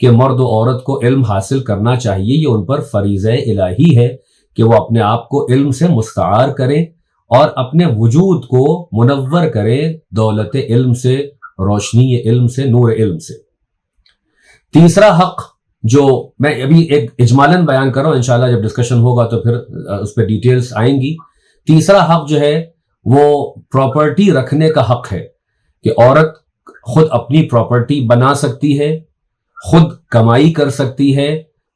کہ مرد و عورت کو علم حاصل کرنا چاہیے، یہ ان پر فریضہ الہی ہے کہ وہ اپنے آپ کو علم سے مستعار کریں اور اپنے وجود کو منور کریں دولت علم سے، روشنی علم سے، نور علم سے۔ تیسرا حق جو میں ابھی ایک اجمالاً بیان کر رہا ہوں، انشاءاللہ جب ڈسکشن ہوگا تو پھر اس پہ ڈیٹیلز آئیں گی۔ تیسرا حق جو ہے وہ پراپرٹی رکھنے کا حق ہے، کہ عورت خود اپنی پراپرٹی بنا سکتی ہے، خود کمائی کر سکتی ہے،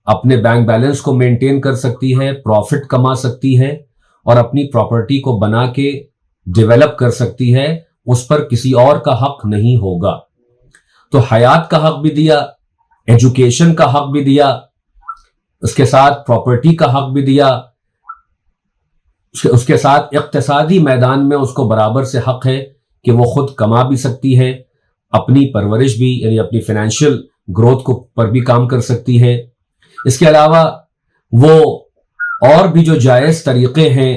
اپنے بینک بیلنس کو مینٹین کر سکتی ہے، پروفٹ کما سکتی ہے اور اپنی پراپرٹی کو بنا کے ڈیولپ کر سکتی ہے، اس پر کسی اور کا حق نہیں ہوگا۔ تو حیات کا حق بھی دیا، ایجوکیشن کا حق بھی دیا، اس کے ساتھ پراپرٹی کا حق بھی دیا، اس کے ساتھ اقتصادی میدان میں اس کو برابر سے حق ہے کہ وہ خود کما بھی سکتی ہے، اپنی پرورش بھی یعنی اپنی فائنینشیل گروتھ کو پر بھی کام کر سکتی ہے۔ اس کے علاوہ وہ اور بھی جو جائز طریقے ہیں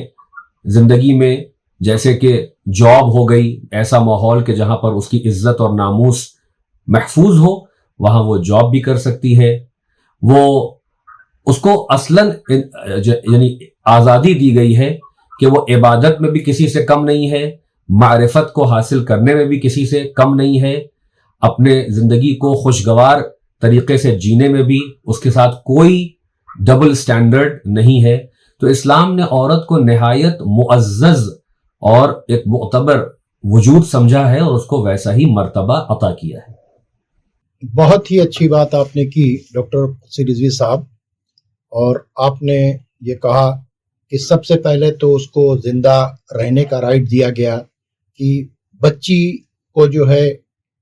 زندگی میں، جیسے کہ جاب ہو گئی، ایسا ماحول کہ جہاں پر اس کی عزت اور ناموس محفوظ ہو، وہاں وہ جاب بھی کر سکتی ہے۔ وہ اس کو اصلاً یعنی آزادی دی گئی ہے کہ وہ عبادت میں بھی کسی سے کم نہیں ہے، معرفت کو حاصل کرنے میں بھی کسی سے کم نہیں ہے، اپنے زندگی کو خوشگوار طریقے سے جینے میں بھی اس کے ساتھ کوئی ڈبل سٹینڈرڈ نہیں ہے۔ تو اسلام نے عورت کو نہایت معزز اور ایک معتبر وجود سمجھا ہے اور اس کو ویسا ہی مرتبہ عطا کیا ہے۔ بہت ہی اچھی بات آپ نے کی ڈاکٹر قدسی رضوی صاحب، اور آپ نے یہ کہا کہ سب سے پہلے تو اس کو زندہ رہنے کا رائٹ دیا گیا، کہ بچی کو جو ہے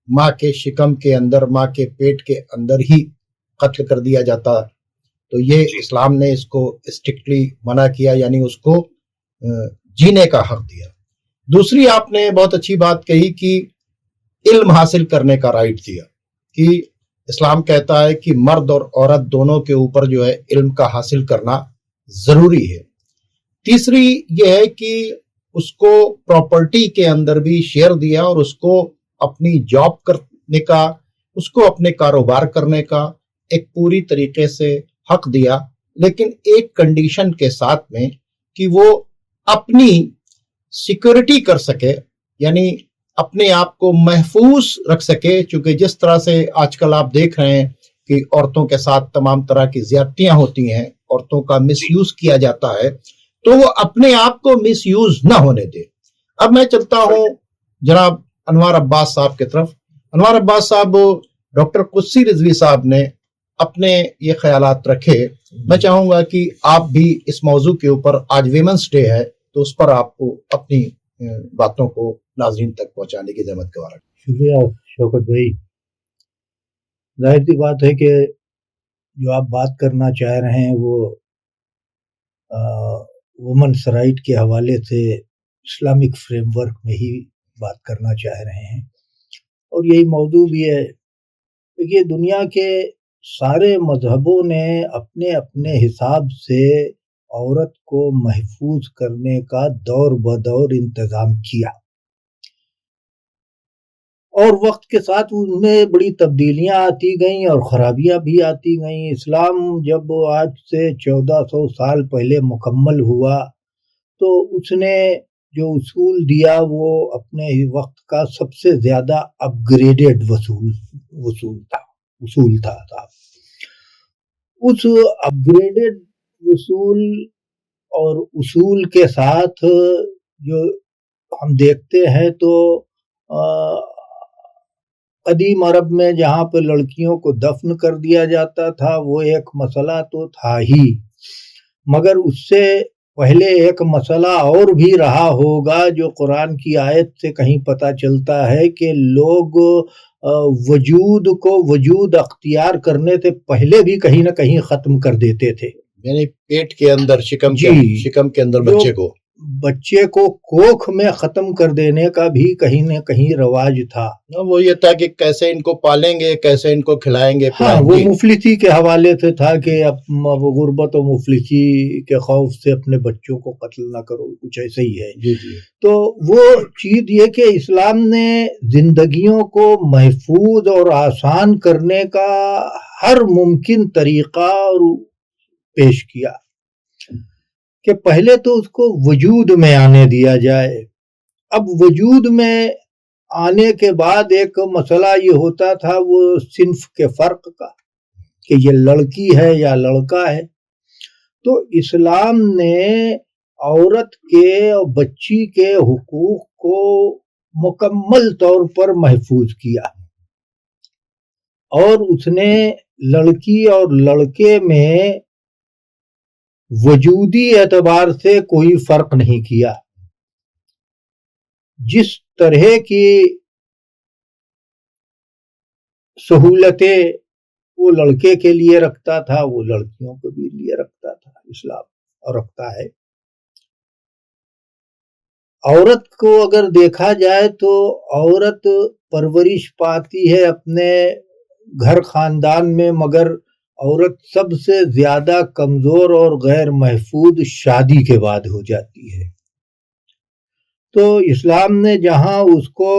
ماں کے شکم کے اندر، ماں کے پیٹ کے اندر ہی قتل کر دیا جاتا، تو یہ اسلام نے اس کو اسٹرکٹلی منع کیا، یعنی اس کو جینے کا حق دیا۔ دوسری آپ نے بہت اچھی بات کہی کہ علم حاصل کرنے کا رائٹ دیا، کہ اسلام کہتا ہے کہ مرد اور عورت دونوں کے اوپر جو ہے علم کا حاصل کرنا ضروری ہے۔ تیسری یہ ہے کہ اس کو پراپرٹی کے اندر بھی شیئر دیا، اور اس کو اپنی جاب کرنے کا، اس کو اپنے کاروبار کرنے کا ایک پوری طریقے سے حق دیا، لیکن ایک کنڈیشن کے ساتھ میں کہ وہ اپنی سیکورٹی کر سکے، یعنی اپنے آپ کو محفوظ رکھ سکے، چونکہ جس طرح سے آج کل آپ دیکھ رہے ہیں کہ عورتوں کے ساتھ تمام طرح کی زیادتیاں ہوتی ہیں، عورتوں کا مس یوز کیا جاتا ہے، تو وہ اپنے آپ کو مس یوز نہ ہونے دے۔ اب میں چلتا ہوں جناب انوار عباس صاحب کی طرف۔ انوار عباس صاحب، ڈاکٹر قدسی رضوی صاحب نے اپنے یہ خیالات رکھے، میں چاہوں گا کہ آپ بھی اس موضوع کے اوپر، آج ویمنس ڈے ہے تو اس پر آپ کو اپنی باتوں کو ناظرین تک پہنچانے کی زحمت گوارا۔ شکریہ شوکت بھائی۔ ظاہر سی بات ہے کہ جو آپ بات کرنا چاہ رہے ہیں وہ وومنس رائٹ کے حوالے سے اسلامک فریم ورک میں ہی بات کرنا چاہ رہے ہیں، اور یہی موضوع بھی ہے۔ دیکھیے، دنیا کے سارے مذہبوں نے اپنے اپنے حساب سے عورت کو محفوظ کرنے کا دور بدور انتظام کیا، اور وقت کے ساتھ ان میں بڑی تبدیلیاں آتی گئیں اور خرابیاں بھی آتی گئیں۔ اسلام جب آج سے 1400 سال پہلے مکمل ہوا تو اس نے جو اصول دیا وہ اپنے وقت کا سب سے زیادہ اپ گریڈڈ اصول تھا۔ اس اپ گریڈڈ اصول کے ساتھ جو ہم دیکھتے ہیں تو قدیم عرب میں جہاں پہ لڑکیوں کو دفن کر دیا جاتا تھا وہ ایک مسئلہ تو تھا ہی، مگر اس سے پہلے ایک مسئلہ اور بھی رہا ہوگا جو قرآن کی آیت سے کہیں پتہ چلتا ہے کہ لوگ وجود کو وجود اختیار کرنے سے پہلے بھی کہیں نہ کہیں ختم کر دیتے تھے، یعنی پیٹ کے اندر، شکم کے اندر بچے کو کوکھ میں ختم کر دینے کا بھی کہیں نہ کہیں رواج تھا۔ وہ یہ تھا کہ کیسے ان کو پالیں گے، کیسے ان کو کھلائیں گے۔ ہاں، وہ مفلسی کے حوالے سے تھا کہ غربت و مفلسی کے خوف سے اپنے بچوں کو قتل نہ کرو، کچھ ایسے ہی ہے۔ جی۔ تو وہ چیز یہ کہ اسلام نے زندگیوں کو محفوظ اور آسان کرنے کا ہر ممکن طریقہ اور پیش کیا کہ پہلے تو اس کو وجود میں آنے دیا جائے. اب وجود میں آنے کے بعد ایک مسئلہ یہ ہوتا تھا وہ صنف کے فرق کا کہ یہ لڑکی ہے یا لڑکا ہے. تو اسلام نے عورت کے اور بچی کے حقوق کو مکمل طور پر محفوظ کیا اور اس نے لڑکی اور لڑکے میں وجودی اعتبار سے کوئی فرق نہیں کیا. جس طرح کی سہولتیں وہ لڑکے کے لیے رکھتا تھا وہ لڑکیوں کے بھی لیے رکھتا تھا اسلام اور رکھتا ہے. عورت کو اگر دیکھا جائے تو عورت پرورش پاتی ہے اپنے گھر خاندان میں، مگر عورت سب سے زیادہ کمزور اور غیر محفوظ شادی کے بعد ہو جاتی ہے. تو اسلام نے جہاں اس کو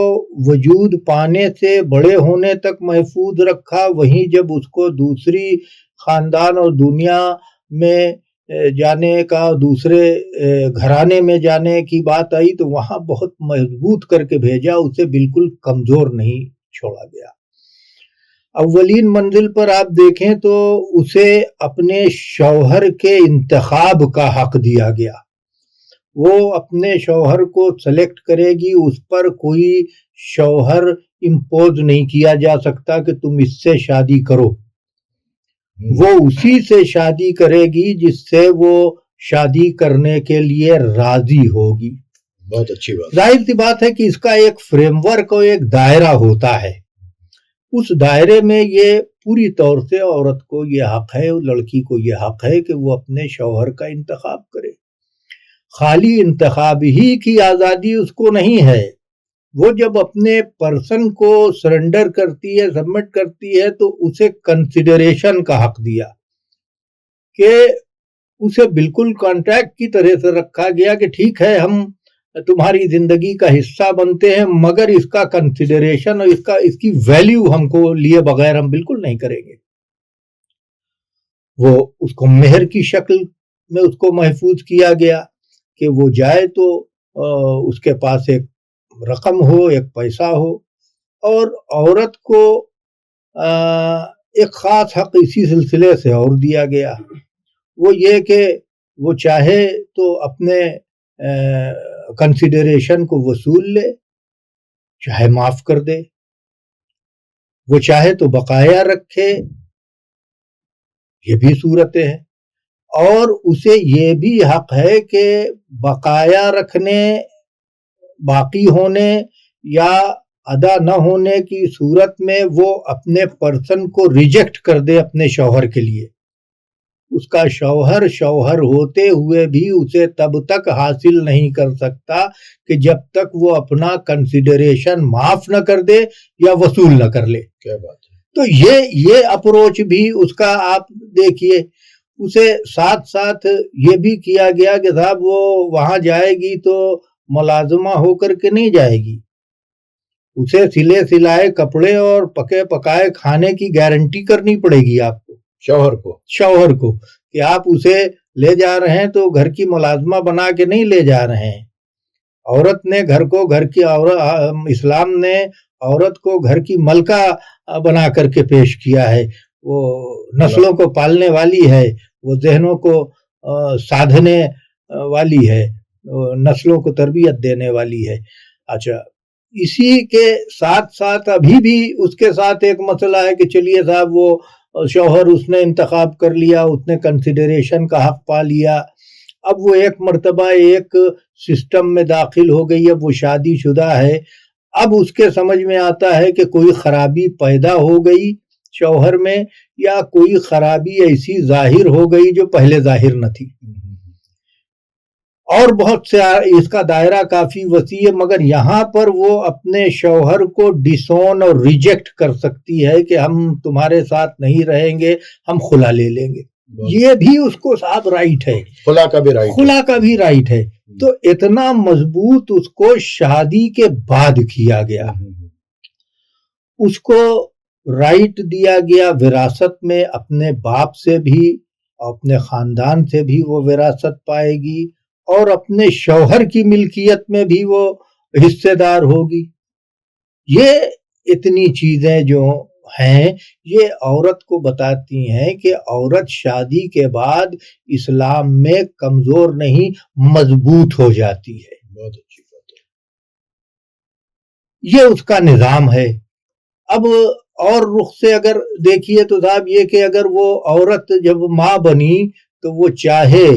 وجود پانے سے بڑے ہونے تک محفوظ رکھا، وہیں جب اس کو دوسری خاندان اور دنیا میں جانے کا، دوسرے گھرانے میں جانے کی بات آئی تو وہاں بہت مضبوط کر کے بھیجا، اسے بالکل کمزور نہیں چھوڑا گیا. اولین منزل پر آپ دیکھیں تو اسے اپنے شوہر کے انتخاب کا حق دیا گیا. وہ اپنے شوہر کو سلیکٹ کرے گی، اس پر کوئی شوہر امپوز نہیں کیا جا سکتا کہ تم اس سے شادی کرو. وہ اسی سے شادی کرے گی جس سے وہ شادی کرنے کے لیے راضی ہوگی. بہت اچھی بات. ظاہر سی بات ہے کہ اس کا ایک فریم ورک اور ایک دائرہ ہوتا ہے. اس دائرے میں یہ پوری طور سے عورت کو یہ حق ہے، لڑکی کو یہ حق ہے کہ وہ اپنے شوہر کا انتخاب کرے. خالی انتخاب ہی کی آزادی اس کو نہیں ہے، وہ جب اپنے پرسن کو سرنڈر کرتی ہے، سبمٹ کرتی ہے، تو اسے کنسیڈریشن کا حق دیا کہ اسے بالکل کانٹریکٹ کی طرح سے رکھا گیا کہ ٹھیک ہے ہم تمہاری زندگی کا حصہ بنتے ہیں، مگر اس کا کنسیڈریشن اور اس کی ویلیو ہم کو لیے بغیر ہم بالکل نہیں کریں گے. وہ اس کو مہر کی شکل میں اس کو محفوظ کیا گیا کہ وہ جائے تو اس کے پاس ایک رقم ہو، ایک پیسہ ہو. اور عورت کو ایک خاص حق اسی سلسلے سے اور دیا گیا، وہ یہ کہ وہ چاہے تو اپنے کنسیڈریشن کو وصول لے، چاہے معاف کر دے، وہ چاہے تو بقایا رکھے، یہ بھی صورتیں ہیں. اور اسے یہ بھی حق ہے کہ بقایا رکھنے، باقی ہونے یا ادا نہ ہونے کی صورت میں وہ اپنے پرسن کو ریجیکٹ کر دے اپنے شوہر کے لیے. اس کا شوہر ہوتے ہوئے بھی اسے تب تک حاصل نہیں کر سکتا کہ جب تک وہ اپنا کنسیڈریشن معاف نہ کر دے یا وصول نہ کر لے. کیا بات ہے. تو یہ اپروچ بھی اس کا آپ دیکھیے. اسے ساتھ ساتھ یہ بھی کیا گیا کہ صاحب وہ وہاں جائے گی تو ملازمہ ہو کر کے نہیں جائے گی، اسے سلے سلائے کپڑے اور پکے پکائے کھانے کی گارنٹی کرنی پڑے گی آپ کو، شوہر کو کہ آپ اسے لے جا رہے ہیں تو گھر کی ملازمہ بنا کے نہیں لے جا رہے ہیں. عورت نے اسلام نے عورت کو گھر کی ملکہ بنا کر کے پیش کیا ہے. وہ نسلوں کو پالنے والی ہے، وہ ذہنوں کو سادھنے والی ہے، نسلوں کو تربیت دینے والی ہے. اچھا، اسی کے ساتھ ساتھ ابھی بھی اس کے ساتھ ایک مسئلہ ہے کہ چلیے صاحب وہ شوہر اس نے انتخاب کر لیا، اس نے کنسیڈریشن کا حق پا لیا، اب وہ ایک مرتبہ ایک سسٹم میں داخل ہو گئی، اب وہ شادی شدہ ہے. اب اس کے سمجھ میں آتا ہے کہ کوئی خرابی پیدا ہو گئی شوہر میں، یا کوئی خرابی ایسی ظاہر ہو گئی جو پہلے ظاہر نہ تھی. اور بہت سے اس کا دائرہ کافی وسیع ہے، مگر یہاں پر وہ اپنے شوہر کو ڈسون اور ریجیکٹ کر سکتی ہے کہ ہم تمہارے ساتھ نہیں رہیں گے، ہم خلا لے لیں گے. یہ بھی اس کو صاحب رائٹ ہے، خلا کا بھی رائٹ ہے. تو اتنا مضبوط اس کو شادی کے بعد کیا گیا. اس کو رائٹ دیا گیا وراثت میں، اپنے باپ سے بھی اپنے خاندان سے بھی وہ وراثت پائے گی، اور اپنے شوہر کی ملکیت میں بھی وہ حصے دار ہوگی۔ یہ اتنی چیزیں جو ہیں یہ عورت کو بتاتی ہیں کہ عورت شادی کے بعد اسلام میں کمزور نہیں، مضبوط ہو جاتی ہے۔ بہت اچھی بات ہے۔ یہ اس کا نظام ہے۔ اب اور رخ سے اگر دیکھیے تو صاحب یہ کہ اگر وہ عورت جب ماں بنی تو وہ چاہے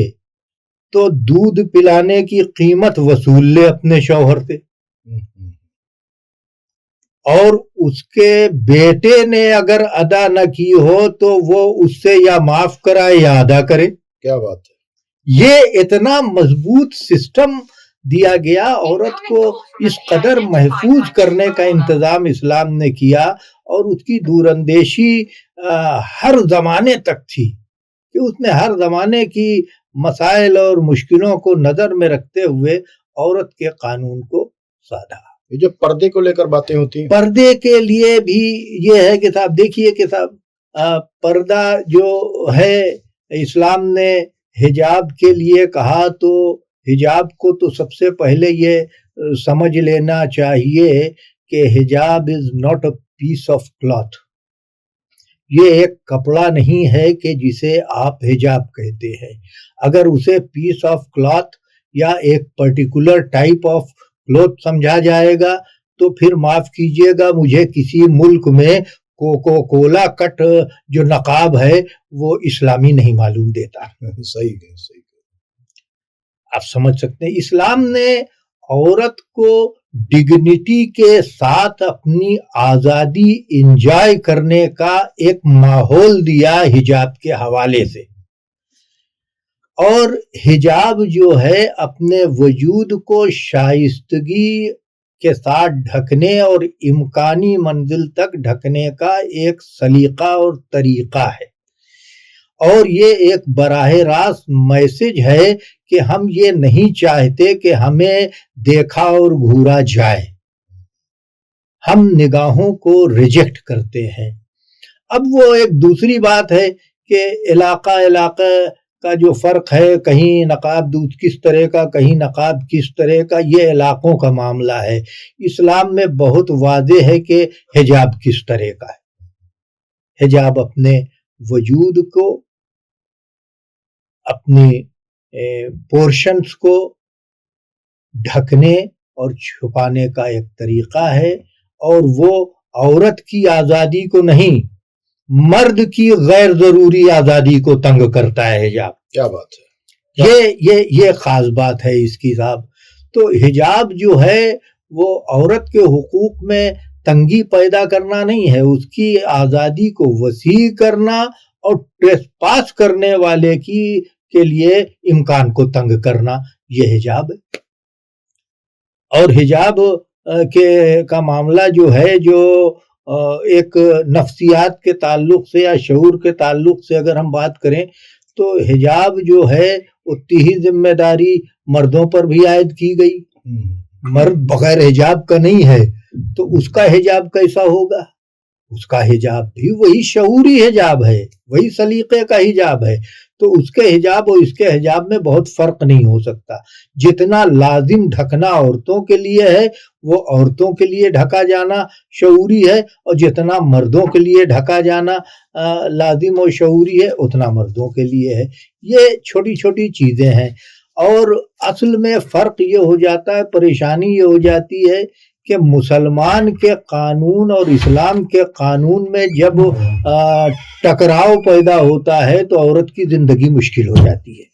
تو دودھ پلانے کی قیمت وصول لے اپنے شوہر سے، اور اس کے بیٹے نے اگر ادا نہ کی ہو تو وہ اس سے یا معاف کرائے یا ادا کرے۔ کیا بات ہے۔ یہ اتنا مضبوط سسٹم دیا گیا، عورت کو اس قدر محفوظ کرنے کا انتظام اسلام نے کیا، اور اس کی دور اندیشی ہر زمانے تک تھی کہ اس نے ہر زمانے کی مسائل اور مشکلوں کو نظر میں رکھتے ہوئے عورت کے قانون کو سادھا۔ یہ جو پردے کو لے کر باتیں ہوتی ہیں، پردے کے لیے بھی یہ ہے کہ صاحب دیکھیے کہ صاحب پردہ جو ہے اسلام نے حجاب کے لیے کہا، تو حجاب کو تو سب سے پہلے یہ سمجھ لینا چاہیے کہ حجاب is not a piece of cloth. یہ ایک کپڑا نہیں ہے کہ جسے آپ حجاب کہتے ہیں۔ اگر اسے پیس آف کلاتھ یا ایک پرٹیکولر ٹائپ آف کلوتھ سمجھا جائے گا تو پھر معاف کیجئے گا، مجھے کسی ملک میں کوکو کولا کٹ جو نقاب ہے وہ اسلامی نہیں معلوم دیتا۔ صحیح ہے، صحیح ہے۔ آپ سمجھ سکتے ہیں اسلام نے عورت کو ڈگنیٹی کے ساتھ اپنی آزادی انجوائے کرنے کا ایک ماحول دیا حجاب کے حوالے سے، اور حجاب جو ہے اپنے وجود کو شائستگی کے ساتھ ڈھکنے اور امکانی منزل تک ڈھکنے کا ایک سلیقہ اور طریقہ ہے، اور یہ ایک براہ راست میسج ہے کہ ہم یہ نہیں چاہتے کہ ہمیں دیکھا اور گھورا جائے، ہم نگاہوں کو ریجیکٹ کرتے ہیں۔ اب وہ ایک دوسری بات ہے کہ علاقہ کا جو فرق ہے، کہیں نقاب دودھ کس طرح کا، کہیں نقاب کس طرح کا، یہ علاقوں کا معاملہ ہے۔ اسلام میں بہت واضح ہے کہ حجاب کس طرح کا ہے۔ حجاب اپنے وجود کو، اپنی پورشنز کو ڈھکنے اور چھپانے کا ایک طریقہ ہے، اور وہ عورت کی آزادی کو نہیں، مرد کی غیر ضروری آزادی کو تنگ کرتا ہے حجاب۔ کیا بات ہے۔ یہ خاص بات ہے اس کی صاحب۔ تو حجاب جو ہے وہ عورت کے حقوق میں تنگی پیدا کرنا نہیں ہے، اس کی آزادی کو وسیع کرنا اور ٹریسپاس کرنے والے کے لیے امکان کو تنگ کرنا، یہ حجاب ہے۔ اور حجاب کا معاملہ جو ہے، جو ایک نفسیات کے تعلق سے یا شعور کے تعلق سے اگر ہم بات کریں تو حجاب جو ہے اتنی ہی ذمہ داری مردوں پر بھی عائد کی گئی۔ مرد بغیر حجاب کا نہیں ہے تو اس کا حجاب کیسا ہوگا؟ اس کا حجاب بھی وہی شعوری حجاب ہے، وہی سلیقے کا حجاب ہے، تو اس کے حجاب اور اس کے حجاب میں بہت فرق نہیں ہو سکتا۔ جتنا لازم ڈھکنا عورتوں کے لیے ہے وہ عورتوں کے لیے ڈھکا جانا شعوری ہے، اور جتنا مردوں کے لیے ڈھکا جانا لازم اور شعوری ہے اتنا مردوں کے لیے ہے۔ یہ چھوٹی چھوٹی چیزیں ہیں، اور اصل میں فرق یہ ہو جاتا ہے، پریشانی یہ ہو جاتی ہے کہ مسلمان کے قانون اور اسلام کے قانون میں جب ٹکراؤ پیدا ہوتا ہے تو عورت کی زندگی مشکل ہو جاتی ہے۔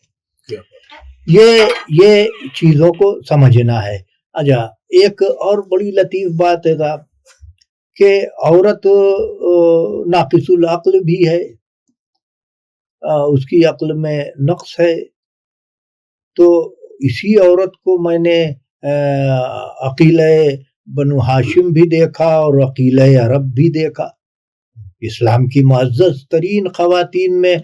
یہ چیزوں کو سمجھنا ہے۔ اچھا، ایک اور بڑی لطیف بات ہے صاحب کہ عورت ناقص العقل بھی ہے، اس کی عقل میں نقص ہے، تو اسی عورت کو میں نے عقیلہ بنو ہاشم بھی دیکھا اور عقیلہ عرب بھی دیکھا۔ اسلام کی معزز ترین خواتین میں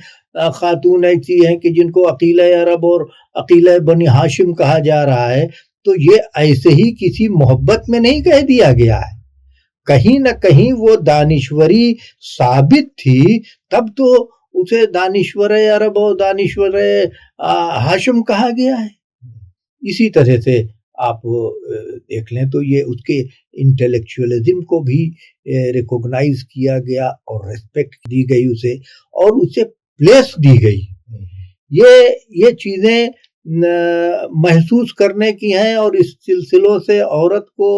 خاتون ایسی ہیں کہ جن کو عقیلہ عرب اور عقیلہ بنی ہاشم کہا جا رہا ہے، تو یہ ایسے ہی کسی محبت میں نہیں کہہ دیا گیا ہے، کہیں نہ کہیں وہ دانشوری ثابت تھی، تب تو اسے دانشور عرب و دانشور ہاشم کہا گیا ہے۔ اسی طرح سے آپ دیکھ لیں تو یہ اس کے انٹلیکچوئلزم کو بھی ریکوگنائز کیا گیا اور ریسپیکٹ دی گئی اسے، اور اسے پلیس دی گئی۔ یہ چیزیں محسوس کرنے کی ہیں، اور اس سلسلوں سے عورت کو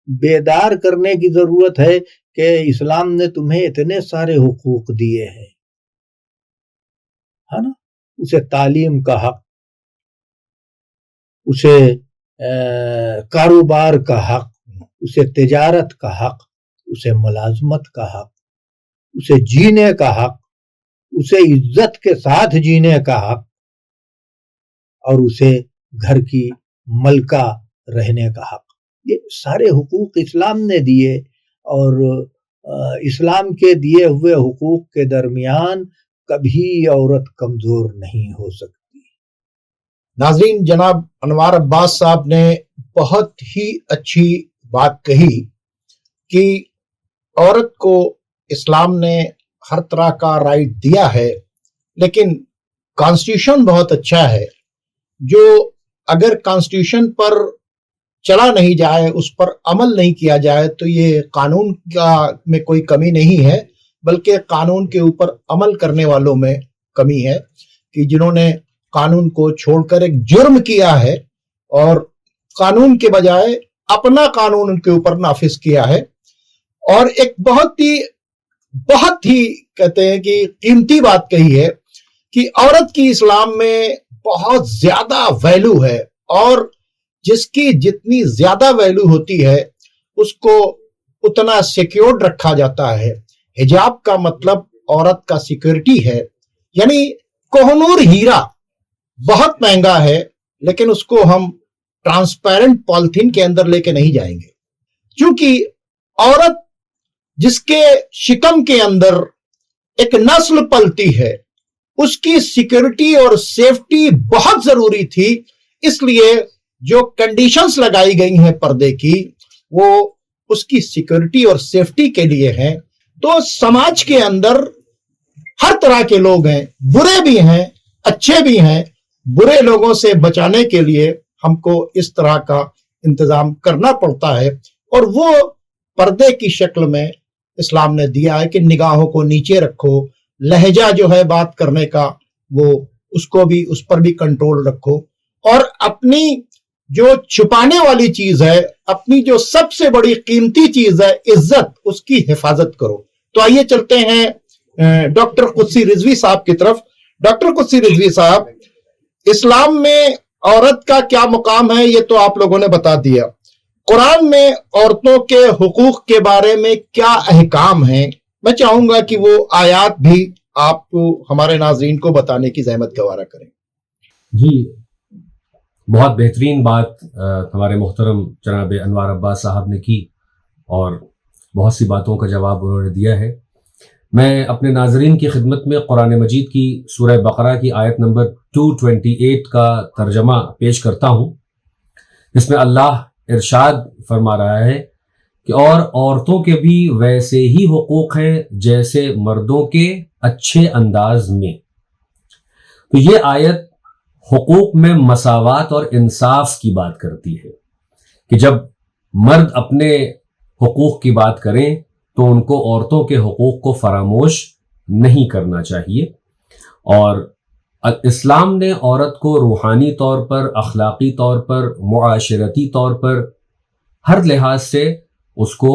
بیدار کرنے کی ضرورت ہے کہ اسلام نے تمہیں اتنے سارے حقوق دیے ہیں، ہے نا؟ اسے تعلیم کا حق، اسے کاروبار کا حق، اسے تجارت کا حق، اسے ملازمت کا حق، اسے جینے کا حق، اسے عزت کے ساتھ جینے کا حق، اور اسے گھر کی ملکہ رہنے کا حق۔ یہ سارے حقوق اسلام نے دیے، اور اسلام کے دیے ہوئے حقوق کے درمیان کبھی عورت کمزور نہیں ہو سکتی۔ ناظرین، جناب انوار عباس صاحب نے بہت ہی اچھی بات کہی کہ عورت کو اسلام نے ہر طرح کا رائٹ دیا ہے، لیکن کانسٹیٹیوشن بہت اچھا ہے، جو اگر کانسٹیٹیوشن پر چلا نہیں جائے، اس پر عمل نہیں کیا جائے، تو یہ قانون میں کوئی کمی نہیں ہے، بلکہ قانون کے اوپر عمل کرنے والوں میں کمی ہے، کہ جنہوں نے قانون کو چھوڑ کر ایک جرم کیا ہے اور قانون کے بجائے اپنا قانون ان کے اوپر نافذ کیا ہے۔ اور ایک بہت ہی کہتے ہیں کہ قیمتی بات کہی ہے کہ عورت کی اسلام میں بہت زیادہ ویلیو ہے، اور جس کی جتنی زیادہ ویلیو ہوتی ہے اس کو اتنا سیکیورڈ رکھا جاتا ہے۔ حجاب کا مطلب عورت کا سیکیورٹی ہے، یعنی کوہنور ہیرا بہت مہنگا ہے، لیکن اس کو ہم ٹرانسپیرنٹ پالیتھین کے اندر لے کے نہیں جائیں گے، کیونکہ عورت جس کے شکم کے اندر ایک نسل پلتی ہے، اس کی سیکیورٹی اور سیفٹی بہت ضروری تھی۔ اس لیے جو کنڈیشنز لگائی گئی ہیں پردے کی، وہ اس کی سیکیورٹی اور سیفٹی کے لیے ہیں۔ تو سماج کے اندر ہر طرح کے لوگ ہیں، برے بھی ہیں، اچھے بھی ہیں۔ برے لوگوں سے بچانے کے لیے ہم کو اس طرح کا انتظام کرنا پڑتا ہے، اور وہ پردے کی شکل میں اسلام نے دیا ہے کہ نگاہوں کو نیچے رکھو، لہجہ جو ہے بات کرنے کا وہ اس پر بھی کنٹرول رکھو، اور اپنی جو چھپانے والی چیز ہے، اپنی جو سب سے بڑی قیمتی چیز ہے عزت، اس کی حفاظت کرو۔ تو آئیے چلتے ہیں ڈاکٹر قدسی رضوی صاحب کی طرف۔ ڈاکٹر قدسی رضوی صاحب، اسلام میں عورت کا کیا مقام ہے یہ تو آپ لوگوں نے بتا دیا، قرآن میں عورتوں کے حقوق کے بارے میں کیا احکام ہیں؟ میں چاہوں گا کہ وہ آیات بھی آپ کو ہمارے ناظرین کو بتانے کی زحمت گوارا کریں۔ جی، بہت بہترین بات ہمارے محترم جناب انوار عباس صاحب نے کی، اور بہت سی باتوں کا جواب انہوں نے دیا ہے۔ میں اپنے ناظرین کی خدمت میں قرآن مجید کی سورہ بقرہ کی آیت نمبر 228 کا ترجمہ پیش کرتا ہوں۔ اس میں اللہ ارشاد فرما رہا ہے کہ اور عورتوں کے بھی ویسے ہی حقوق ہیں جیسے مردوں کے، اچھے انداز میں۔ تو یہ آیت حقوق میں مساوات اور انصاف کی بات کرتی ہے کہ جب مرد اپنے حقوق کی بات کریں تو ان کو عورتوں کے حقوق کو فراموش نہیں کرنا چاہیے، اور اسلام نے عورت کو روحانی طور پر، اخلاقی طور پر، معاشرتی طور پر، ہر لحاظ سے اس کو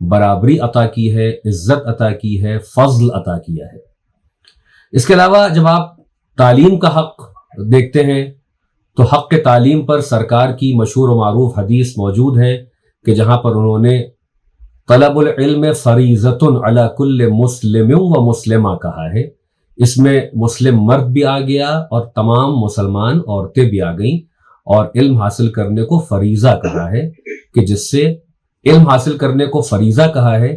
برابری عطا کی ہے، عزت عطا کی ہے، فضل عطا کیا ہے۔ اس کے علاوہ جب آپ تعلیم کا حق دیکھتے ہیں تو حق تعلیم پر سرکار کی مشہور و معروف حدیث موجود ہے کہ جہاں پر انہوں نے طلب العلم فریضۃ علی کل مسلم و مسلمہ کہا ہے۔ اس میں مسلم مرد بھی آ گیا اور تمام مسلمان عورتیں بھی آ گئیں، اور علم حاصل کرنے کو فریضہ کہا ہے کہ جس سے علم حاصل کرنے کو فریضہ کہا ہے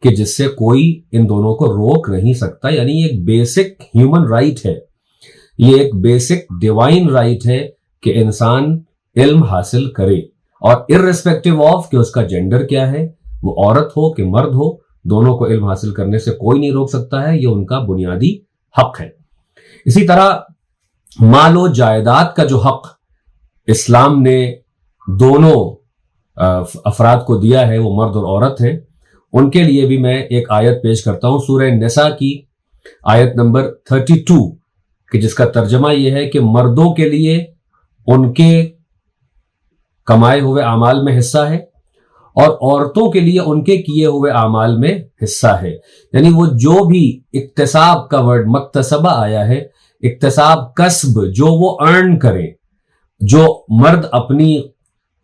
کہ جس سے کوئی ان دونوں کو روک نہیں سکتا، یعنی ایک بیسک ہیومن رائٹ ہے، یہ ایک بیسک ڈیوائن رائٹ ہے کہ انسان علم حاصل کرے، اور ارریسپیکٹو آف کہ اس کا جینڈر کیا ہے، وہ عورت ہو کہ مرد ہو، دونوں کو علم حاصل کرنے سے کوئی نہیں روک سکتا ہے، یہ ان کا بنیادی حق ہے۔ اسی طرح مال و جائیداد کا جو حق اسلام نے دونوں افراد کو دیا ہے، وہ مرد اور عورت ہیں، ان کے لیے بھی میں ایک آیت پیش کرتا ہوں، سورہ نساء کی آیت نمبر 32، کہ جس کا ترجمہ یہ ہے کہ مردوں کے لیے ان کے کمائے ہوئے اعمال میں حصہ ہے اور عورتوں کے لیے ان کے کیے ہوئے اعمال میں حصہ ہے۔ یعنی وہ جو بھی اکتساب کا ورڈ مکتسبہ آیا ہے، اکتساب کسب، جو وہ ارن کریں، جو مرد اپنی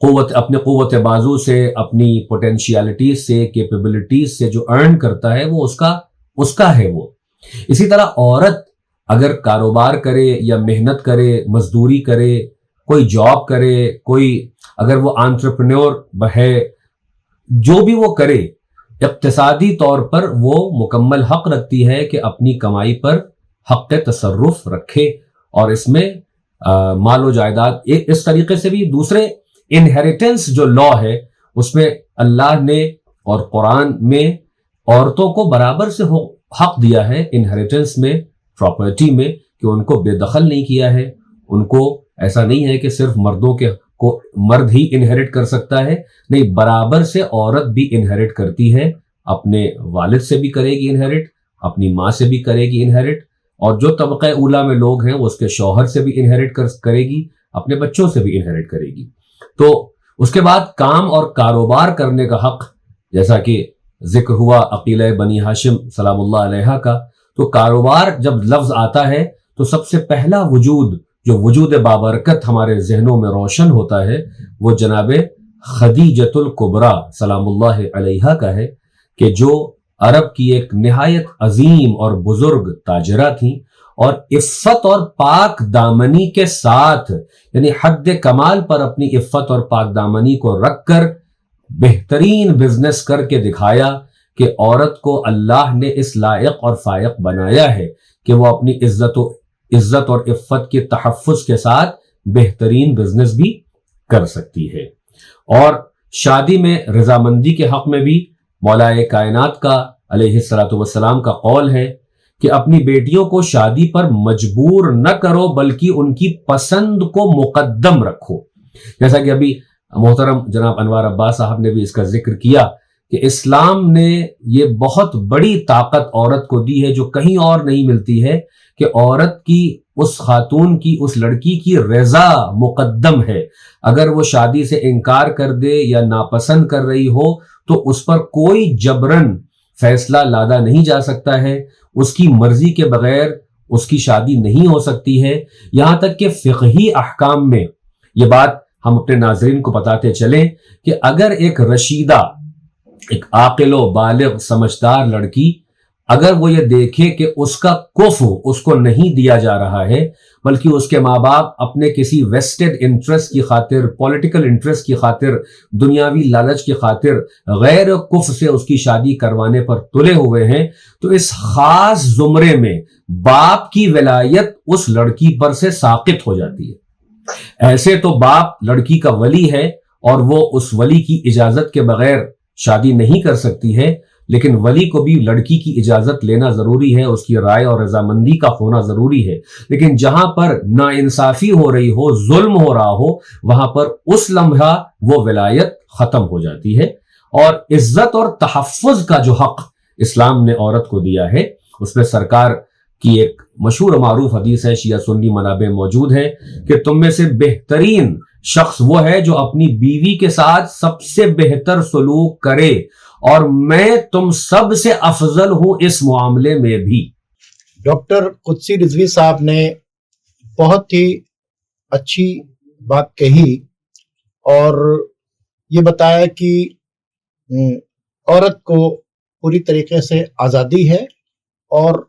قوت بازو سے، اپنی پوٹینشیلٹیز سے، کیپیبلٹیز سے جو ارن کرتا ہے، وہ اس کا ہے وہ۔ اسی طرح عورت اگر کاروبار کرے یا محنت کرے، مزدوری کرے، کوئی جاب کرے، کوئی اگر وہ انٹرپرینور ہے، جو بھی وہ کرے، اقتصادی طور پر وہ مکمل حق رکھتی ہے کہ اپنی کمائی پر حق تصرف رکھے، اور اس میں مال و جائیداد اس طریقے سے بھی۔ دوسرے انہیریٹنس جو لا ہے، اس میں اللہ نے اور قرآن میں عورتوں کو برابر سے حق دیا ہے انہیریٹنس میں، پراپرٹی میں، کہ ان کو بے دخل نہیں کیا ہے۔ ان کو ایسا نہیں ہے کہ صرف مردوں کو مرد ہی انہیریٹ کر سکتا ہے، نہیں، برابر سے عورت بھی انہیریٹ کرتی ہے، اپنے والد سے بھی کرے گی انہیریٹ، اپنی ماں سے بھی کرے گی انہیریٹ، اور جو طبقہ اولا میں لوگ ہیں وہ اس کے شوہر سے بھی انہیریٹ کرے گی، اپنے بچوں سے بھی انہیریٹ کرے گی۔ تو اس کے بعد کام اور کاروبار کرنے کا حق، جیسا کہ ذکر ہوا عقیلہ بنی ہاشم سلام اللہ علیہ کا، تو کاروبار جب لفظ آتا ہے تو سب سے پہلا جو وجود بابرکت ہمارے ذہنوں میں روشن ہوتا ہے، وہ جناب خدیجۃ الکبریٰ سلام اللہ علیہ کا ہے، کہ جو عرب کی ایک نہایت عظیم اور بزرگ تاجرہ تھیں، اور عفت اور پاک دامنی کے ساتھ، یعنی حد کمال پر اپنی عفت اور پاک دامنی کو رکھ کر بہترین بزنس کر کے دکھایا کہ عورت کو اللہ نے اس لائق اور فائق بنایا ہے کہ وہ اپنی عزت اور عفت کے تحفظ کے ساتھ بہترین بزنس بھی کر سکتی ہے۔ اور شادی میں رضامندی کے حق میں بھی مولا کائنات کا علیہ الصلوۃ والسلام کا قول ہے کہ اپنی بیٹیوں کو شادی پر مجبور نہ کرو، بلکہ ان کی پسند کو مقدم رکھو۔ جیسا کہ ابھی محترم جناب انوار عباس صاحب نے بھی اس کا ذکر کیا کہ اسلام نے یہ بہت بڑی طاقت عورت کو دی ہے جو کہیں اور نہیں ملتی ہے، کہ عورت کی، اس خاتون کی، اس لڑکی کی رضا مقدم ہے۔ اگر وہ شادی سے انکار کر دے یا ناپسند کر رہی ہو تو اس پر کوئی جبرن فیصلہ لادا نہیں جا سکتا ہے، اس کی مرضی کے بغیر اس کی شادی نہیں ہو سکتی ہے۔ یہاں تک کہ فقہی احکام میں یہ بات ہم اپنے ناظرین کو بتاتے چلیں کہ اگر ایک رشیدہ، ایک عاقل و بالغ سمجھدار لڑکی، اگر وہ یہ دیکھے کہ اس کا کفو اس کو نہیں دیا جا رہا ہے، بلکہ اس کے ماں باپ اپنے کسی ویسٹڈ انٹرسٹ کی خاطر، پولیٹیکل انٹرسٹ کی خاطر، دنیاوی لالچ کی خاطر غیر کفو سے اس کی شادی کروانے پر تلے ہوئے ہیں، تو اس خاص زمرے میں باپ کی ولایت اس لڑکی پر سے ساقط ہو جاتی ہے۔ ایسے تو باپ لڑکی کا ولی ہے اور وہ اس ولی کی اجازت کے بغیر شادی نہیں کر سکتی ہے، لیکن ولی کو بھی لڑکی کی اجازت لینا ضروری ہے، اس کی رائے اور رضامندی کا ہونا ضروری ہے۔ لیکن جہاں پر ناانصافی ہو رہی ہو، ظلم ہو رہا ہو، وہاں پر اس لمحہ وہ ولایت ختم ہو جاتی ہے۔ اور عزت اور تحفظ کا جو حق اسلام نے عورت کو دیا ہے، اس میں سرکار کی ایک مشہور و معروف حدیث ہے، شیعہ سنی منابع موجود ہے، کہ تم میں سے بہترین شخص وہ ہے جو اپنی بیوی کے ساتھ سب سے بہتر سلوک کرے، اور میں تم سب سے افضل ہوں اس معاملے میں بھی۔ ڈاکٹر قدسی رضوی صاحب نے بہت ہی اچھی بات کہی اور یہ بتایا کہ عورت کو پوری طریقے سے آزادی ہے، اور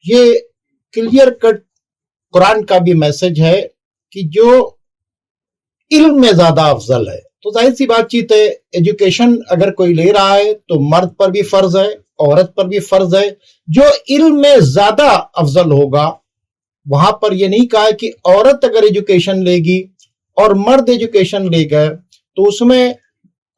یہ کلیئر کٹ قرآن کا بھی میسج ہے کہ جو علم میں زیادہ افضل ہے، تو ظاہر سی بات چیت ہے، ایجوکیشن اگر کوئی لے رہا ہے تو مرد پر بھی فرض ہے، عورت پر بھی فرض ہے۔ جو علم میں زیادہ افضل ہوگا، وہاں پر یہ نہیں کہا کہ عورت اگر ایجوکیشن لے گی اور مرد ایجوکیشن لے گئے تو اس میں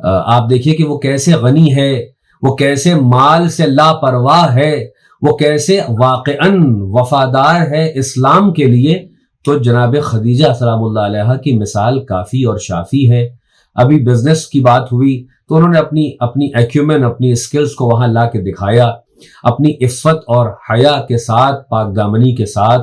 آپ دیکھیے کہ وہ کیسے غنی ہے، وہ کیسے مال سے لاپرواہ ہے، وہ کیسے واقعاً وفادار ہے اسلام کے لیے. تو جناب خدیجہ سلام اللہ علیہ کی مثال کافی اور شافی ہے. ابھی بزنس کی بات ہوئی تو انہوں نے اپنی ایکیومن، اپنی اسکلز کو وہاں لا کے دکھایا، اپنی عفت اور حیا کے ساتھ، پاک دامنی کے ساتھ.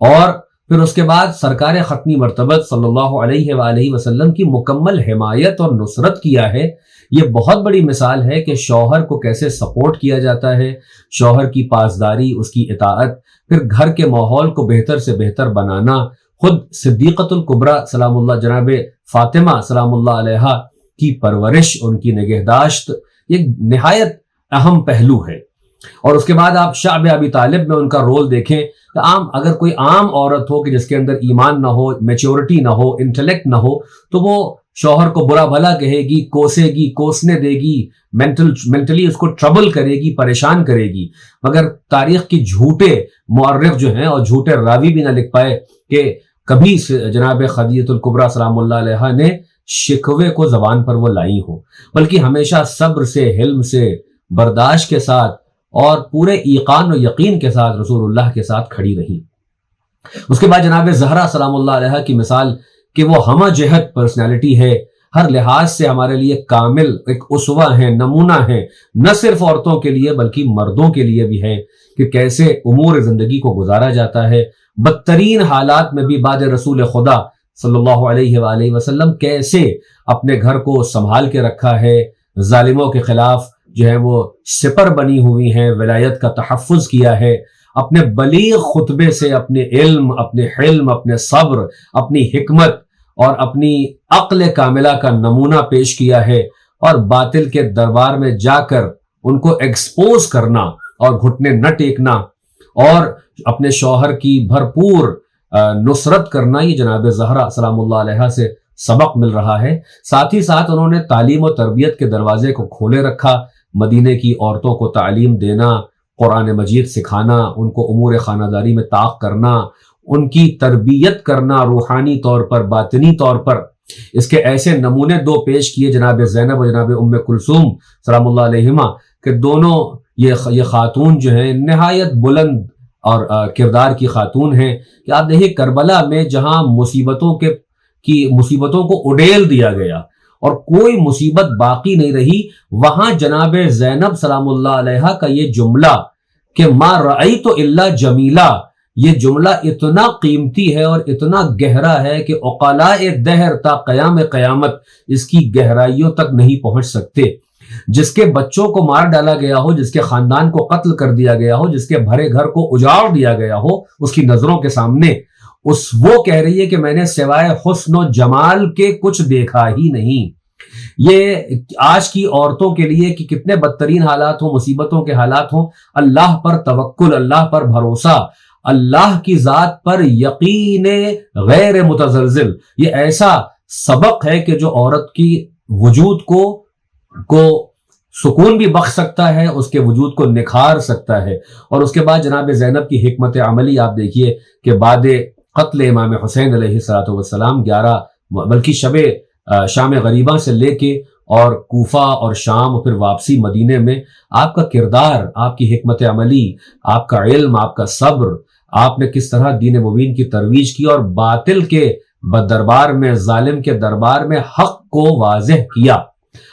اور پھر اس کے بعد سرکار ختمی مرتبت صلی اللہ علیہ وآلہ وسلم کی مکمل حمایت اور نصرت کیا ہے. یہ بہت بڑی مثال ہے کہ شوہر کو کیسے سپورٹ کیا جاتا ہے، شوہر کی پاسداری، اس کی اطاعت، پھر گھر کے ماحول کو بہتر سے بہتر بنانا. خود صدیقۃ الکبریٰ سلام اللہ، جناب فاطمہ سلام اللہ علیہ کی پرورش، ان کی نگہداشت ایک نہایت اہم پہلو ہے. اور اس کے بعد آپ شعب ابی طالب میں ان کا رول دیکھیں کہ اگر کوئی عام عورت ہو کہ جس کے اندر ایمان نہ ہو، میچورٹی نہ ہو، انٹلیکٹ نہ ہو، تو وہ شوہر کو برا بھلا کہے گی، کوسے گی، کوسنے دے گی، مینٹلی اس کو ٹربل کرے گی، پریشان کرے گی. مگر تاریخ کی جھوٹے مورخ جو ہیں اور جھوٹے راوی بھی نہ لکھ پائے کہ کبھی جناب خدیجہ الکبریٰ سلام اللہ علیہ نے شکوے کو زبان پر وہ لائی ہوں، بلکہ ہمیشہ صبر سے، حلم سے، برداشت کے ساتھ اور پورے ایقان و یقین کے ساتھ رسول اللہ کے ساتھ کھڑی رہی. اس کے بعد جناب زہرا سلام اللہ علیہ کی مثال کہ وہ ہمہ جہت پرسنالٹی ہے، ہر لحاظ سے ہمارے لیے کامل ایک اسوہ ہے، نمونہ ہے، نہ صرف عورتوں کے لیے بلکہ مردوں کے لیے بھی ہے کہ کیسے امور زندگی کو گزارا جاتا ہے. بدترین حالات میں بھی بعد رسول خدا صلی اللہ علیہ وآلہ وسلم کیسے اپنے گھر کو سنبھال کے رکھا ہے، ظالموں کے خلاف جو ہے وہ سپر بنی ہوئی ہیں، ولایت کا تحفظ کیا ہے، اپنے بلیغ خطبے سے اپنے علم، اپنے حلم، اپنے صبر، اپنی حکمت اور اپنی عقل کاملہ کا نمونہ پیش کیا ہے. اور باطل کے دربار میں جا کر ان کو ایکسپوز کرنا اور گھٹنے نہ ٹیکنا اور اپنے شوہر کی بھرپور نصرت کرنا، یہ جناب زہرا سلام اللہ علیہ سے سبق مل رہا ہے. ساتھ ہی ساتھ انہوں نے تعلیم و تربیت کے دروازے کو کھولے رکھا، مدینے کی عورتوں کو تعلیم دینا، قرآن مجید سکھانا، ان کو امور خانہ داری میں طاق کرنا، ان کی تربیت کرنا روحانی طور پر، باطنی طور پر. اس کے ایسے نمونے دو پیش کیے جناب زینب و جناب ام کلثوم سلام اللہ علیہما کہ دونوں یہ خاتون جو ہیں نہایت بلند اور کردار کی خاتون ہیں. کہ آپ دیکھیے کربلا میں جہاں مصیبتوں کو اڈیل دیا گیا اور کوئی مصیبت باقی نہیں رہی، وہاں جناب زینب سلام اللہ علیہ کا یہ جملہ کہ ما رأیت الا جمیلہ، یہ جملہ اتنا قیمتی ہے اور اتنا گہرا ہے کہ عقلاء دہر تا قیام قیامت اس کی گہرائیوں تک نہیں پہنچ سکتے. جس کے بچوں کو مار ڈالا گیا ہو، جس کے خاندان کو قتل کر دیا گیا ہو، جس کے بھرے گھر کو اجاڑ دیا گیا ہو اس کی نظروں کے سامنے، وہ کہہ رہی ہے کہ میں نے سوائے حسن و جمال کے کچھ دیکھا ہی نہیں. یہ آج کی عورتوں کے لیے کہ کتنے بدترین حالات ہوں، مصیبتوں کے حالات ہوں، اللہ پر توکل، اللہ پر بھروسہ، اللہ کی ذات پر یقین غیر متزلزل، یہ ایسا سبق ہے کہ جو عورت کی وجود کو سکون بھی بخش سکتا ہے، اس کے وجود کو نکھار سکتا ہے. اور اس کے بعد جناب زینب کی حکمت عملی آپ دیکھیے کہ بعد قتل امام حسین علیہ السلام 11 بلکہ شام غریبہ سے لے کے اور کوفہ اور شام اور پھر واپسی مدینے میں آپ کا کردار، آپ کی حکمت عملی، آپ کا علم، آپ کا صبر، آپ نے کس طرح دین مبین کی ترویج کی اور باطل کے دربار میں، ظالم کے دربار میں حق کو واضح کیا،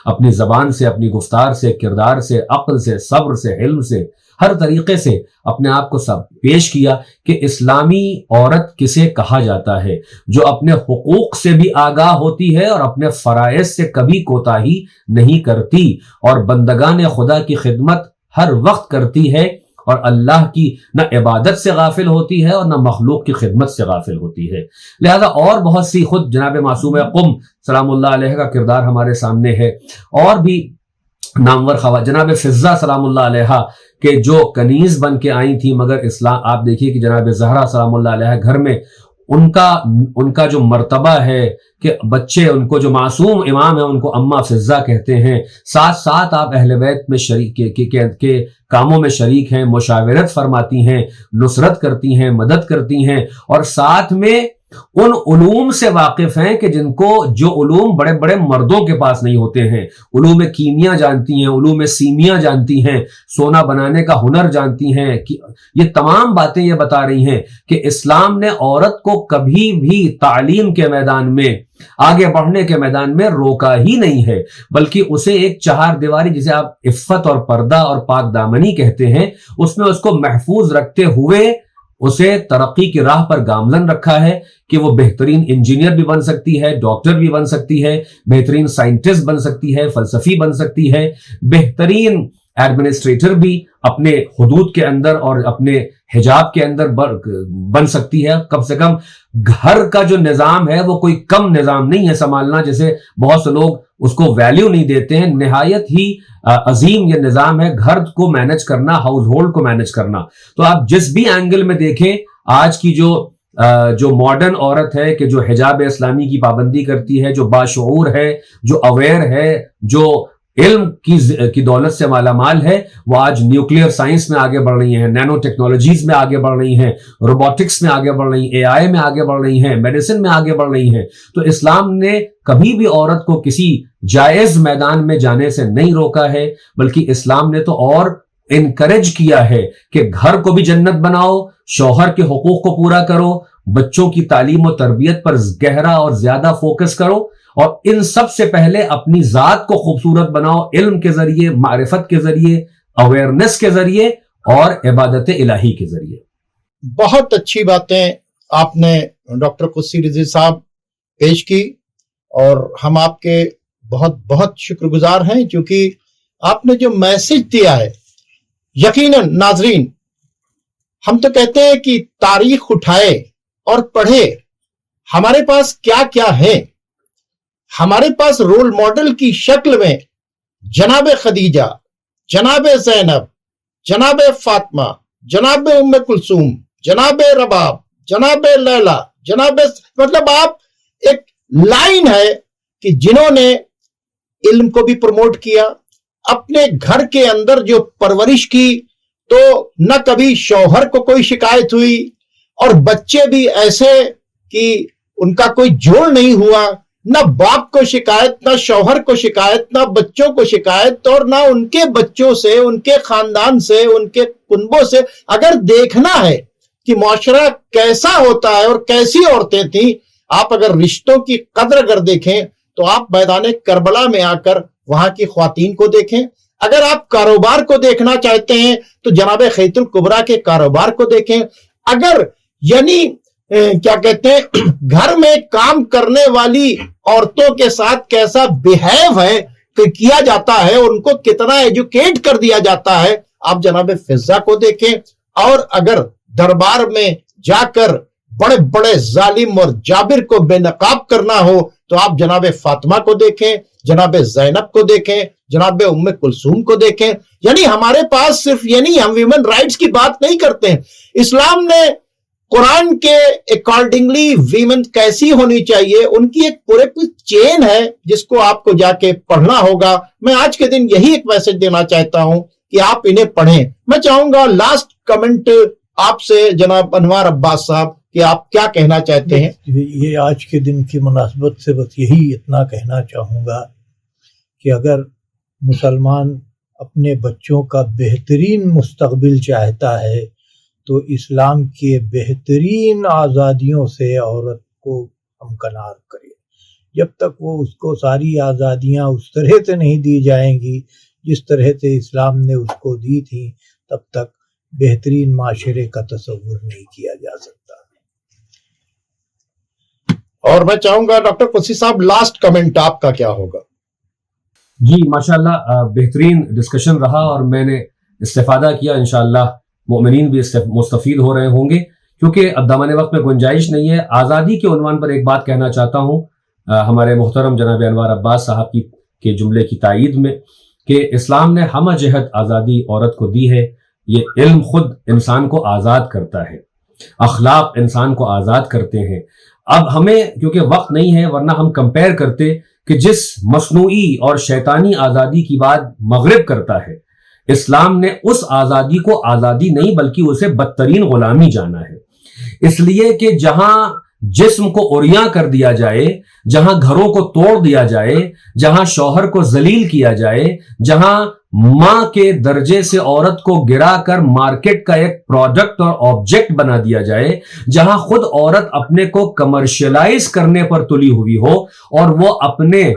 اپنی زبان سے، اپنی گفتار سے، کردار سے، عقل سے، صبر سے، علم سے، ہر طریقے سے اپنے آپ کو سب پیش کیا کہ اسلامی عورت کسے کہا جاتا ہے، جو اپنے حقوق سے بھی آگاہ ہوتی ہے اور اپنے فرائض سے کبھی کوتاہی نہیں کرتی اور بندگان خدا کی خدمت ہر وقت کرتی ہے اور اللہ کی نہ عبادت سے غافل ہوتی ہے اور نہ مخلوق کی خدمت سے غافل ہوتی ہے. لہذا اور بہت سی، خود جناب معصومہ قم سلام اللہ علیہ کا کردار ہمارے سامنے ہے، اور بھی نامور خواتین، جناب فضہ سلام اللہ علیہ کہ جو کنیز بن کے آئی تھی، مگر اسلام آپ دیکھیے کہ جناب زہرا سلام اللہ علیہ گھر میں ان کا جو مرتبہ ہے کہ بچے، ان کو جو معصوم امام ہے ان کو اماں فضہ کہتے ہیں، ساتھ ساتھ آپ اہل بیت میں شریک کے کاموں میں شریک ہیں، مشاورت فرماتی ہیں، نصرت کرتی ہیں، مدد کرتی ہیں، اور ساتھ میں ان علوم سے واقف ہیں کہ جن کو جو علوم بڑے بڑے مردوں کے پاس نہیں ہوتے ہیں. علوم کیمیا جانتی ہیں, علوم سیمیا جانتی ہیں, سونا بنانے کا ہنر جانتی ہیں. یہ تمام باتیں یہ بتا رہی ہیں کہ اسلام نے عورت کو کبھی بھی تعلیم کے میدان میں, آگے بڑھنے کے میدان میں روکا ہی نہیں ہے, بلکہ اسے ایک چہار دیواری جسے آپ عفت اور پردہ اور پاک دامنی کہتے ہیں, اس میں اس کو محفوظ رکھتے ہوئے اسے ترقی کی راہ پر گامزن رکھا ہے کہ وہ بہترین انجینئر بھی بن سکتی ہے, ڈاکٹر بھی بن سکتی ہے, بہترین سائنٹسٹ بن سکتی ہے, فلسفی بن سکتی ہے, بہترین ایڈمنسٹریٹر بھی اپنے حدود کے اندر اور اپنے حجاب کے اندر بن سکتی ہے. کم سے کم گھر کا جو نظام ہے وہ کوئی کم نظام نہیں ہے سنبھالنا, جیسے بہت سے لوگ اس کو ویلیو نہیں دیتے ہیں. نہایت ہی عظیم یہ نظام ہے گھر کو مینج کرنا, ہاؤس ہولڈ کو مینج کرنا. تو آپ جس بھی اینگل میں دیکھیں, آج کی جو ماڈرن عورت ہے کہ جو حجاب اسلامی کی پابندی کرتی ہے, جو باشعور ہے, جو اویئر ہے, جو علم کی دولت سے مالا مال ہے, وہ آج نیوکلیئر سائنس میں آگے بڑھ رہی ہیں, نینو ٹیکنالوجیز میں آگے بڑھ رہی ہیں, روبوٹکس میں آگے بڑھ رہی ہیں, AI میں آگے بڑھ رہی ہیں, میڈیسن میں آگے بڑھ رہی ہیں. تو اسلام نے کبھی بھی عورت کو کسی جائز میدان میں جانے سے نہیں روکا ہے, بلکہ اسلام نے تو اور انکریج کیا ہے کہ گھر کو بھی جنت بناؤ, شوہر کے حقوق کو پورا کرو, بچوں کی تعلیم و تربیت پر گہرا اور زیادہ فوکس کرو, اور ان سب سے پہلے اپنی ذات کو خوبصورت بناؤ علم کے ذریعے, معرفت کے ذریعے, اویئرنیس کے ذریعے اور عبادت الہی کے ذریعے. بہت اچھی باتیں آپ نے ڈاکٹر قدسی رضوی صاحب پیش کی, اور ہم آپ کے بہت بہت شکر گزار ہیں, کیونکہ آپ نے جو میسج دیا ہے, یقیناً ناظرین ہم تو کہتے ہیں کہ تاریخ اٹھائے اور پڑھے, ہمارے پاس کیا کیا ہے. ہمارے پاس رول ماڈل کی شکل میں جناب خدیجہ, جناب زینب, جناب فاطمہ, جناب ام کلثوم, جناب رباب, جناب لیلا, مطلب آپ ایک لائن ہے کہ جنہوں نے علم کو بھی پروموٹ کیا, اپنے گھر کے اندر جو پرورش کی, تو نہ کبھی شوہر کو کوئی شکایت ہوئی, اور بچے بھی ایسے کہ ان کا کوئی جوڑ نہیں ہوا, نہ باپ کو شکایت, نہ شوہر کو شکایت, نہ بچوں کو شکایت, اور نہ ان کے بچوں سے, ان کے خاندان سے, ان کے کنبوں سے. اگر دیکھنا ہے کہ معاشرہ کیسا ہوتا ہے اور کیسی عورتیں تھیں, آپ اگر رشتوں کی قدر اگر دیکھیں تو آپ میدان کربلا میں آ کر وہاں کی خواتین کو دیکھیں. اگر آپ کاروبار کو دیکھنا چاہتے ہیں تو جناب خیت الکبریٰ کے کاروبار کو دیکھیں. اگر یعنی کیا کہتے ہیں گھر میں کام کرنے والی عورتوں کے ساتھ کیسا بیہیو ہے کہ کیا جاتا ہے, ان کو کتنا ایجوکیٹ کر دیا جاتا ہے, آپ جناب فضہ کو دیکھیں. اور اگر دربار میں جا کر بڑے بڑے ظالم اور جابر کو بے نقاب کرنا ہو تو آپ جناب فاطمہ کو دیکھیں, جناب زینب کو دیکھیں, جناب ام کلثوم کو دیکھیں. یعنی ہمارے پاس صرف یعنی ہم ویمن رائٹس کی بات نہیں کرتے ہیں, اسلام نے قرآن کے اکارڈنگلی ویمن کیسی ہونی چاہیے, ان کی ایک پورے چین ہے جس کو آپ کو جا کے پڑھنا ہوگا. میں آج کے دن یہی ایک میسج دینا چاہتا ہوں کہ آپ انہیں پڑھیں. میں چاہوں گا لاسٹ کمنٹ آپ سے جناب انوار عباس صاحب کہ آپ کیا کہنا چاہتے ہیں. یہ آج کے دن کی مناسبت سے بس یہی اتنا کہنا چاہوں گا کہ اگر مسلمان اپنے بچوں کا بہترین مستقبل چاہتا ہے تو اسلام کے بہترین آزادیوں سے عورت کو ہمکنار کرے. جب تک وہ اس کو ساری آزادیاں اس طرح سے نہیں دی جائیں گی جس طرح سے اسلام نے اس کو دی تھی, تب تک بہترین معاشرے کا تصور نہیں کیا جا سکتا. اور میں چاہوں گا ڈاکٹر قدسی صاحب لاسٹ کمنٹ آپ کا کیا ہوگا. جی ماشاءاللہ بہترین ڈسکشن رہا اور میں نے استفادہ کیا. انشاءاللہ مومنین بھی مستفید ہو رہے ہوں گے, کیونکہ اب دامن وقت میں گنجائش نہیں ہے. آزادی کے عنوان پر ایک بات کہنا چاہتا ہوں ہمارے محترم جناب انوار عباس صاحب کے جملے کی تائید میں کہ اسلام نے ہمہ جہت آزادی عورت کو دی ہے. یہ علم خود انسان کو آزاد کرتا ہے, اخلاق انسان کو آزاد کرتے ہیں. اب ہمیں کیونکہ وقت نہیں ہے ورنہ ہم کمپیئر کرتے کہ جس مصنوعی اور شیطانی آزادی کی بات مغرب کرتا ہے, اسلام نے اس آزادی کو آزادی نہیں بلکہ اسے بدترین غلامی جانا ہے. اس لیے کہ جہاں جسم کو اوریاں کر دیا جائے، جہاں گھروں کو توڑ دیا جائے، جہاں شوہر کو ذلیل کیا جائے، جہاں ماں کے درجے سے عورت کو گرا کر مارکیٹ کا ایک پروڈکٹ اور آبجیکٹ بنا دیا جائے، جہاں خود عورت اپنے کو کمرشلائز کرنے پر تلی ہوئی ہو اور وہ اپنے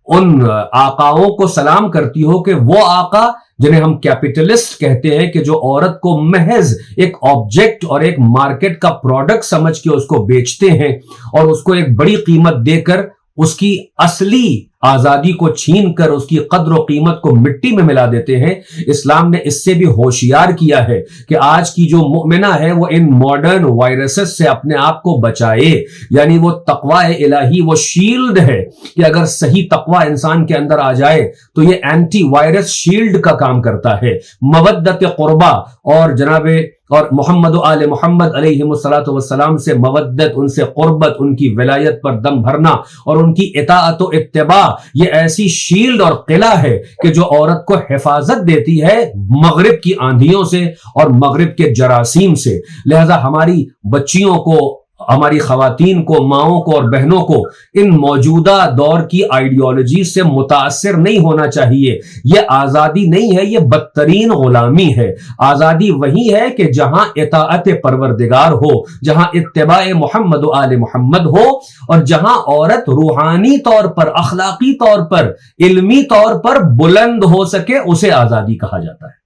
ان آقاؤں کو سلام کرتی ہو کہ وہ آقا جنہیں ہم کیپٹلسٹ کہتے ہیں، کہ جو عورت کو محض ایک آبجیکٹ اور ایک مارکیٹ کا پروڈکٹ سمجھ کے اس کو بیچتے ہیں اور اس کو ایک بڑی قیمت دے کر اس کی اصلی آزادی کو چھین کر اس کی قدر و قیمت کو مٹی میں ملا دیتے ہیں۔ اسلام نے اس سے بھی ہوشیار کیا ہے کہ آج کی جو مؤمنہ ہے وہ ان ماڈرن وائرسز سے اپنے آپ کو بچائے، یعنی وہ تقوی الہی وہ شیلڈ ہے کہ اگر صحیح تقوی انسان کے اندر آ جائے تو یہ اینٹی وائرس شیلڈ کا کام کرتا ہے۔ مودت قربا اور جناب اور محمد و آل محمد علیہ الصلوۃ والسلام سے مودت، ان سے قربت، ان کی ولایت پر دم بھرنا اور ان کی اطاعت و اتباع، یہ ایسی شیلڈ اور قلعہ ہے کہ جو عورت کو حفاظت دیتی ہے مغرب کی آندھیوں سے اور مغرب کے جراثیم سے۔ لہذا ہماری بچیوں کو، ہماری خواتین کو، ماؤں کو اور بہنوں کو ان موجودہ دور کی آئیڈیالوجی سے متاثر نہیں ہونا چاہیے۔ یہ آزادی نہیں ہے، یہ بدترین غلامی ہے۔ آزادی وہی ہے کہ جہاں اطاعت پروردگار ہو، جہاں اتباع محمد و آل محمد ہو، اور جہاں عورت روحانی طور پر، اخلاقی طور پر، علمی طور پر بلند ہو سکے، اسے آزادی کہا جاتا ہے۔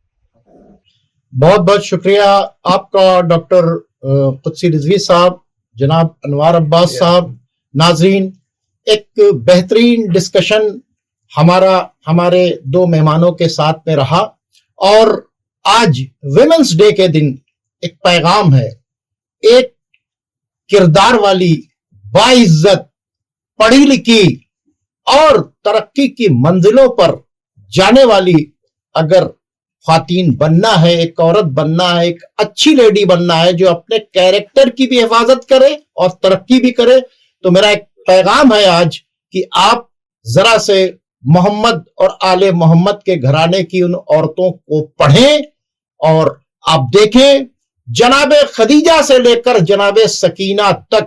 بہت بہت شکریہ آپ کا ڈاکٹر قدسی رضوی صاحب، جناب انوار عباس صاحب۔ ناظرین، ایک بہترین ڈسکشن ہمارے دو مہمانوں کے ساتھ میں رہا، اور آج ویمنس ڈے کے دن ایک پیغام ہے، ایک کردار والی، باعزت، پڑھی لکھی اور ترقی کی منزلوں پر جانے والی اگر خواتین بننا ہے، ایک عورت بننا ہے، ایک اچھی لیڈی بننا ہے جو اپنے کیریکٹر کی بھی حفاظت کرے اور ترقی بھی کرے، تو میرا ایک پیغام ہے آج کہ آپ ذرا سے محمد اور آل محمد کے گھرانے کی ان عورتوں کو پڑھیں اور آپ دیکھیں، جناب خدیجہ سے لے کر جناب سکینہ تک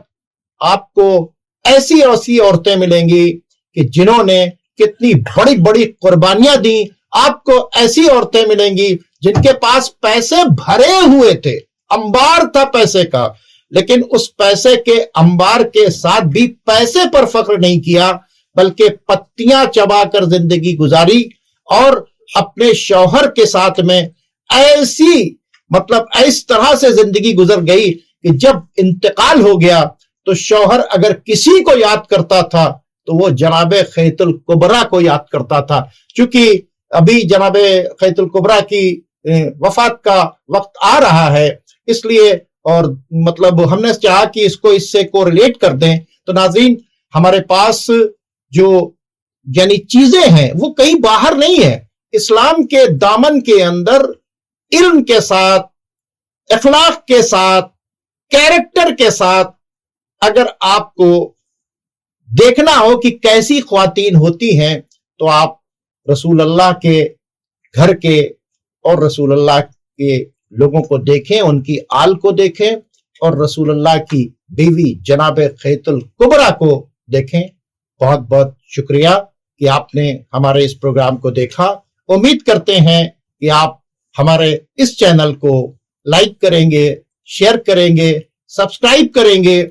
آپ کو ایسی ایسی عورتیں ملیں گی کہ جنہوں نے کتنی بڑی بڑی قربانیاں دیں۔ آپ کو ایسی عورتیں ملیں گی جن کے پاس پیسے بھرے ہوئے تھے، انبار تھا پیسے کا، لیکن اس پیسے کے انبار کے ساتھ بھی پیسے پر فخر نہیں کیا، بلکہ پتیاں چبا کر زندگی گزاری، اور اپنے شوہر کے ساتھ میں اس طرح سے زندگی گزر گئی کہ جب انتقال ہو گیا تو شوہر اگر کسی کو یاد کرتا تھا تو وہ جناب خیت الکبریٰ کو یاد کرتا تھا۔ چونکہ ابھی جناب خیت الکبریٰ کی وفات کا وقت آ رہا ہے، اس لیے اور ہم نے چاہا کہ اس کو اس سے کوریلیٹ کر دیں، تو ناظرین ہمارے پاس جو یعنی چیزیں ہیں وہ کہیں باہر نہیں ہے، اسلام کے دامن کے اندر علم کے ساتھ، اخلاق کے ساتھ، کیریکٹر کے ساتھ اگر آپ کو دیکھنا ہو کہ کیسی خواتین ہوتی ہیں تو آپ رسول اللہ کے گھر کے اور رسول اللہ کے لوگوں کو دیکھیں، ان کی آل کو دیکھیں، اور رسول اللہ کی بیوی جناب خیت الکبریٰ کو دیکھیں۔ بہت بہت شکریہ کہ آپ نے ہمارے اس پروگرام کو دیکھا۔ امید کرتے ہیں کہ آپ ہمارے اس چینل کو لائک کریں گے، شیئر کریں گے، سبسکرائب کریں گے،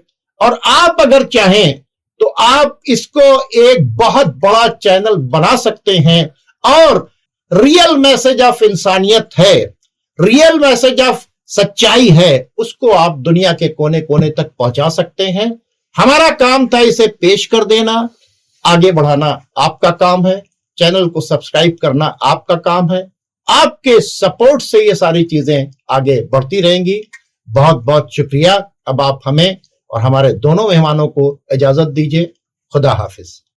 اور آپ اگر چاہیں تو آپ اس کو ایک بہت بڑا چینل بنا سکتے ہیں، اور ریئل میسج آف انسانیت ہے، ریئل میسج آف سچائی ہے، اس کو آپ دنیا کے کونے کونے تک پہنچا سکتے ہیں۔ ہمارا کام تھا اسے پیش کر دینا، آگے بڑھانا آپ کا کام ہے، چینل کو سبسکرائب کرنا آپ کا کام ہے۔ آپ کے سپورٹ سے یہ ساری چیزیں آگے بڑھتی رہیں گی۔ بہت بہت شکریہ۔ اب آپ ہمیں اور ہمارے دونوں مہمانوں کو اجازت دیجیے۔ خدا حافظ۔